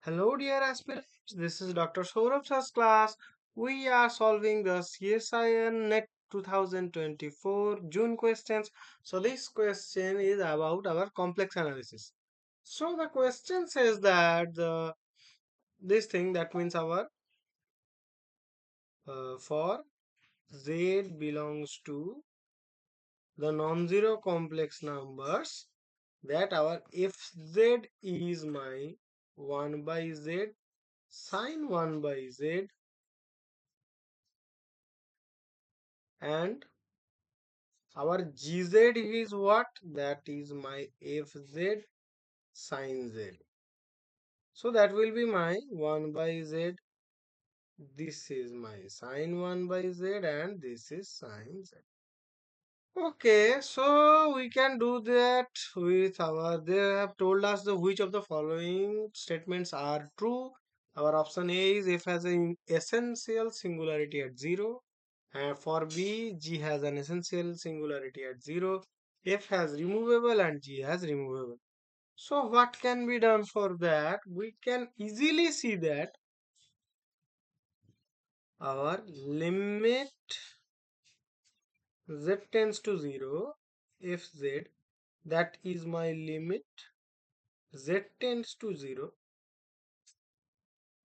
Hello, dear aspirants. This is Dr. Sourav Sir's class. We are solving the CSIR NET 2024 June questions. So this question is about our complex analysis. So the question says that this thing that means our for z belongs to the non-zero complex numbers, that our fz is my 1 by z sine 1 by z, and our gz is what? That is my fz sine z. So that will be my 1 by z. This is my sine 1 by z and this is sine z. Okay, so we can do that with our, they have told us the which of the following statements are true. Our option A is f has an essential singularity at 0. And for B, G has an essential singularity at 0. F has removable and G has removable. So what can be done for that? We can easily see that our limit z tends to 0, if z, that is my limit z tends to 0,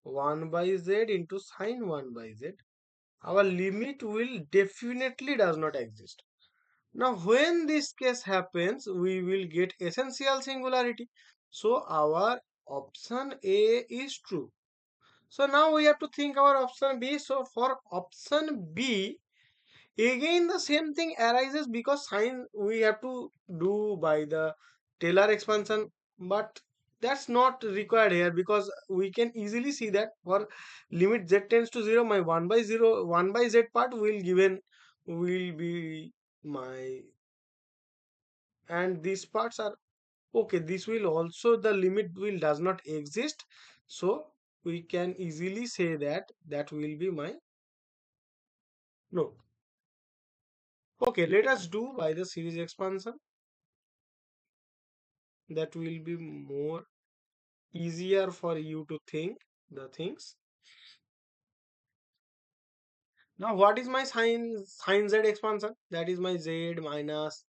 1 by z into sine 1 by z. Our limit will definitely does not exist. Now, when this case happens, we will get essential singularity. So, our option A is true. So, now we have to think our option B. So, for option B, again the same thing arises because sign we have to do by the Taylor expansion. But that's not required here because we can easily see that for limit z tends to 0, my 1 by 0, 1 by z part will be my, and these parts are okay. This will also, the limit will does not exist, so we can easily say that that will be my, no. Okay, let us do by the series expansion. That will be more easier for you to think the things. Now what is my sine z expansion? That is my z minus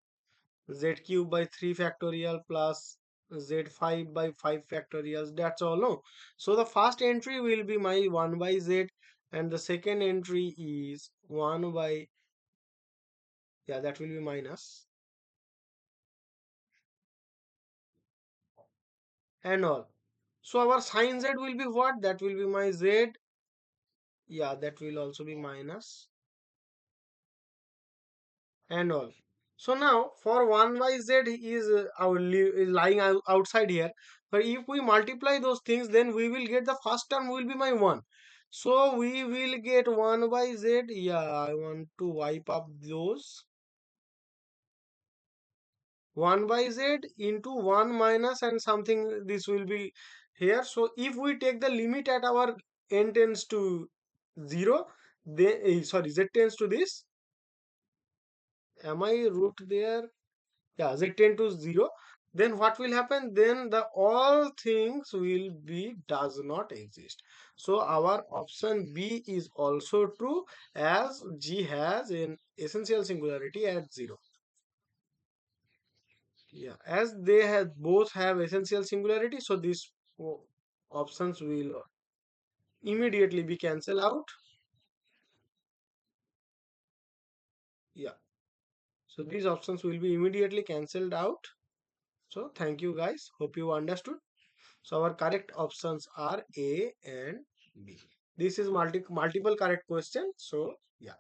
z cube by 3 factorial plus z5 by 5 factorials. That's all, no? So the first entry will be my 1 by z, and the second entry is 1 by, yeah, that will be minus and all. So our sine z will be what? That will be my z, yeah, that will also be minus and all. So now for 1 by z is is lying outside here. But if we multiply those things, then we will get the first term will be my 1. So we will get 1 by z. Yeah, I want to wipe up those. 1 by z into 1 minus and something, this will be here. So if we take the limit at our n tends to 0, then sorry, z tends to this. Am I root there? Yeah, z tend to 0, then what will happen? Then the all things will be does not exist. So our option B is also true, as G has an essential singularity at 0. Yeah, as they have both have essential singularity, so these options will immediately be cancelled out. Yeah, so these options will be immediately cancelled out. So thank you guys, hope you understood. So our correct options are A and B. This is multiple correct question. So yeah.